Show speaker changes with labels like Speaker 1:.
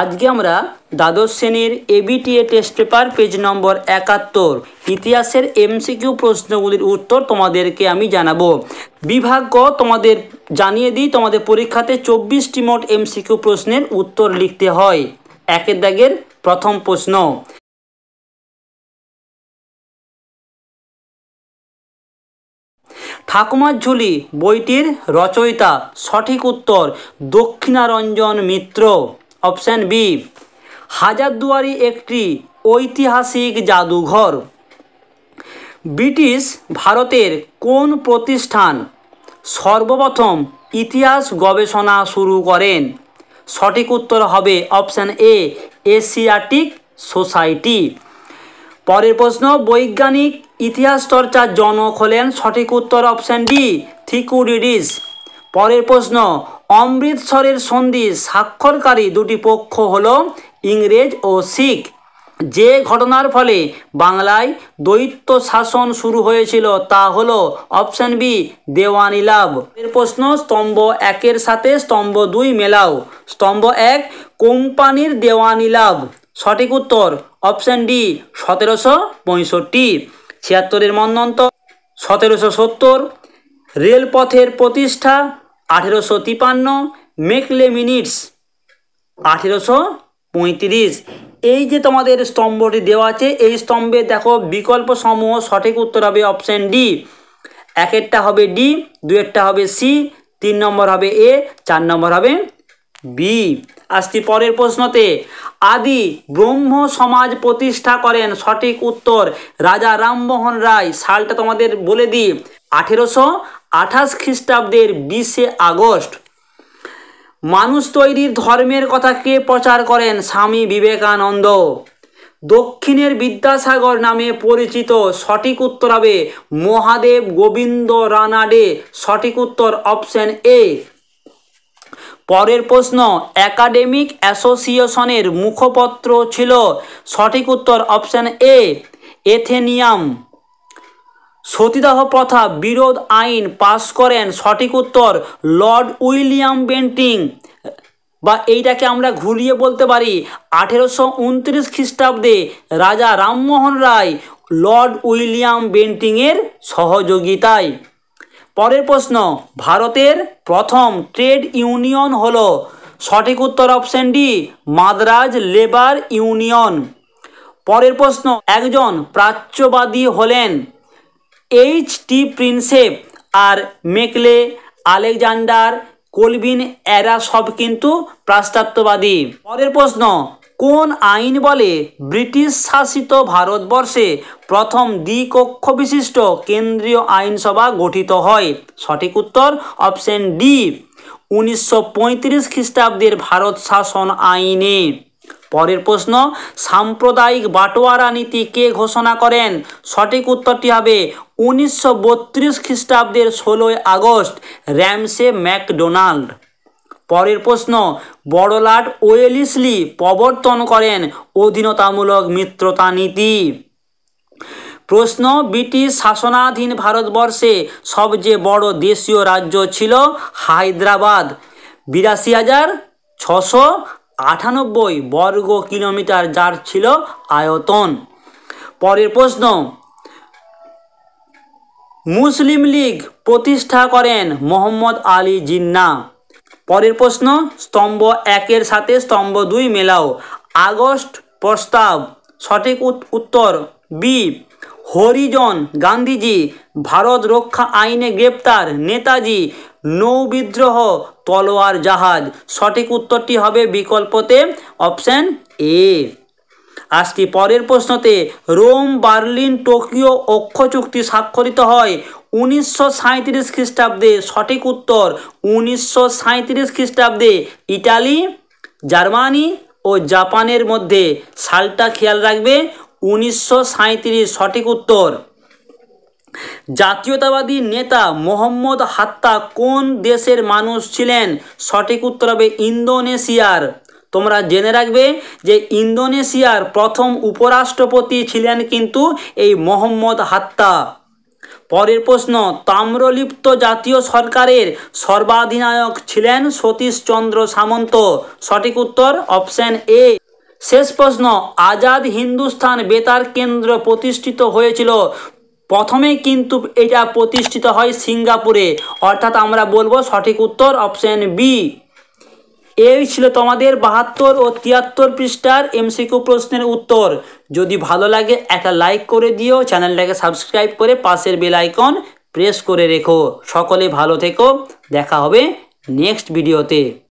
Speaker 1: আজকে আমরা দ্বাদশ শ্রেণীর এবিটিএ টেস্ট পেপার পেজ নম্বর 71 ইতিহাসের এমসিকিউ প্রশ্নগুলির উত্তর তোমাদেরকে আমি জানাবো। বিভাগ ক তোমাদের জানিয়ে দিই, তোমাদের পরীক্ষাতে 24টি মোট এমসিকিউ প্রশ্নের উত্তর লিখতে হয়। একের দাগের প্রথম প্রশ্ন, ঠাকুমার ঝুলি বইটির রচয়িতা। সঠিক উত্তর দক্ষিণারঞ্জন মিত্র, অপশান বি। হাজারদুয়ারি একটি ঐতিহাসিক জাদুঘর। ব্রিটিশ ভারতের কোন প্রতিষ্ঠান সর্বপ্রথম ইতিহাস গবেষণা শুরু করেন? সঠিক উত্তর হবে অপশান এ, এশিয়াটিক সোসাইটি। পরের প্রশ্ন, বৈজ্ঞানিক ইতিহাস চর্চার জনক হলেন? সঠিক উত্তর অপশান ডি, থিকুডিডিস। পরের প্রশ্ন, অমৃতসরের সন্ধি স্বাক্ষরকারী দুটি পক্ষ হল ইংরেজ ও শিখ। যে ঘটনার ফলে বাংলায় দ্বৈত শাসন শুরু হয়েছিল তা হল অপশান বি, দেওয়ানি লাভ। এর প্রশ্ন, স্তম্ভ একের সাথে স্তম্ভ 2 মেলাও। স্তম্ভ 1, কোম্পানির দেওয়ানি লাভ। সঠিক উত্তর অপশান ডি, 1765। 76-এর মন্বন্তর 1770। রেলপথের প্রতিষ্ঠা 1853। Macaulay minutes 1835। এই যে তোমাদের স্তম্ভটি দেওয়া আছে, এই স্তম্ভে দেখো বিকল্প সমূহ। সঠিক উত্তর হবে অপশান ডি। একেরটা হবে ডি, দুয়েরটা হবে সি, 3 নম্বর হবে এ, 4 নম্বর হবে বি। আসছি পরের প্রশ্নতে, আদি ব্রহ্ম সমাজ প্রতিষ্ঠা করেন? সঠিক উত্তর রাজা রামমোহন রায়। সালটা তোমাদের বলে দিই, 1828 খ্রিস্টাব্দের 20 আগস্ট। মানুষ তৈরির ধর্মের কথা কে প্রচার করেন? স্বামী বিবেকানন্দ। দক্ষিণের বিদ্যাসাগর নামে পরিচিত? সঠিক উত্তর হবে মহাদেব গোবিন্দ রানাডে। সঠিক উত্তর অপশান এ। পরের প্রশ্ন, একাডেমিক অ্যাসোসিয়েশনের মুখপত্র ছিল? সঠিক উত্তর অপশান এ, এথেনিয়াম। সতীদাহ প্রথা বিরোধ আইন পাশ করেন? সঠিক উত্তর লর্ড উইলিয়াম বেন্টিং, বা এইটাকে আমরা ঘুরিয়ে বলতে পারি 1829 খ্রিস্টাব্দে রাজা রামমোহন রায় লর্ড উইলিয়াম বেন্টিংয়ের সহযোগিতায়। পরের প্রশ্ন, ভারতের প্রথম ট্রেড ইউনিয়ন হলো? সঠিক উত্তর option D, Madras labour union. পরের প্রশ্ন, একজন প্রাচ্যবাদী হলেন? এইচ.টি. প্রিন্সেপ আর মেকলে, আলেকজান্ডার, কলভিন, এরা সব কিন্তু পাশ্চাত্যবাদী। পরের প্রশ্ন, কোন আইন বলে ব্রিটিশ শাসিত ভারতবর্ষে প্রথম দ্বিকক্ষ বিশিষ্ট কেন্দ্রীয় আইনসভা গঠিত হয়? সঠিক উত্তর অপশান ডি, 1935 খ্রিস্টাব্দের ভারত শাসন আইনে। পরের প্রশ্ন, সাম্প্রদায়িক বাটোয়ারা নীতি কে ঘোষণা করেন? সঠিক উত্তরটি হবে 1932 খ্রিস্টাব্দের 16 আগস্ট, র্যামসে ম্যাকডোনাল্ড। পরের প্রশ্ন, বড়লাট ওয়েলেসলি প্রবর্তন করেন অধীনতামূলক মিত্রতা নীতি। প্রশ্ন, ব্রিটিশ শাসনাধীন ভারতবর্ষে সবচেয়ে বড় দেশীয় রাজ্য ছিল হায়দ্রাবাদ, 82,698 বর্গ কিলোমিটার যার ছিল আয়তন। পরের প্রশ্ন, মুসলিম লীগ প্রতিষ্ঠা করেন মোহাম্মদ আলী জিন্নাহ। পরের প্রশ্ন, স্তম্ভ একের সাথে স্তম্ভ 2 মেলাও। আগস্ট প্রস্তাব। সঠিক উত্তর বি। হরিজন গান্ধীজি, ভারত রক্ষা আইনে গ্রেপ্তার নেতাজি, নৌ বিদ্রোহ, তলোয়ার জাহাজ। সঠিক উত্তরটি হবে বিকল্পতে অপশান এ। আসছি পরের প্রশ্নতে, রোম বার্লিন টোকিও অক্ষ চুক্তি স্বাক্ষরিত হয় 1937 খ্রিস্টাব্দে? সঠিক উত্তর 1937 খ্রিস্টাব্দে ইটালি, জার্মানি ও জাপানের মধ্যে। সালটা খেয়াল রাখবে 1937। সঠিক উত্তর। জাতীয়তাবাদী নেতা মোহাম্মদ হাত্তা কোন দেশের মানুষ ছিলেন? সঠিক উত্তর হবে ইন্দোনেশিয়ার। তোমরা জেনে রাখবে যে ইন্দোনেশিয়ার প্রথম উপরাষ্ট্রপতি ছিলেন কিন্তু এই মোহাম্মদ হাত্তা। পরের প্রশ্ন, তাম্রলিপ্ত জাতীয় সরকারের সর্বাধিনায়ক ছিলেন সতীশচন্দ্র সামন্ত। সঠিক উত্তর অপশন এ। শেষ প্রশ্ন, আজাদ হিন্দুস্তান বেতার কেন্দ্র প্রতিষ্ঠিত হয়েছিল। প্রথমে কিন্তু এটা প্রতিষ্ঠিত হয় সিঙ্গাপুরে, অর্থাৎ আমরা বলবো সঠিক উত্তর অপশন বি। এই ছিল তোমাদের 72 ও 73 পৃষ্ঠার এমসিকিউ প্রশ্নের উত্তর। যদি ভালো লাগে একটা লাইক করে দিও, চ্যানেলটাকে সাবস্ক্রাইব করে পাশের বেল আইকন প্রেস করে রেখো। সকলে ভালো থেকো, দেখা হবে নেক্সট ভিডিওতে।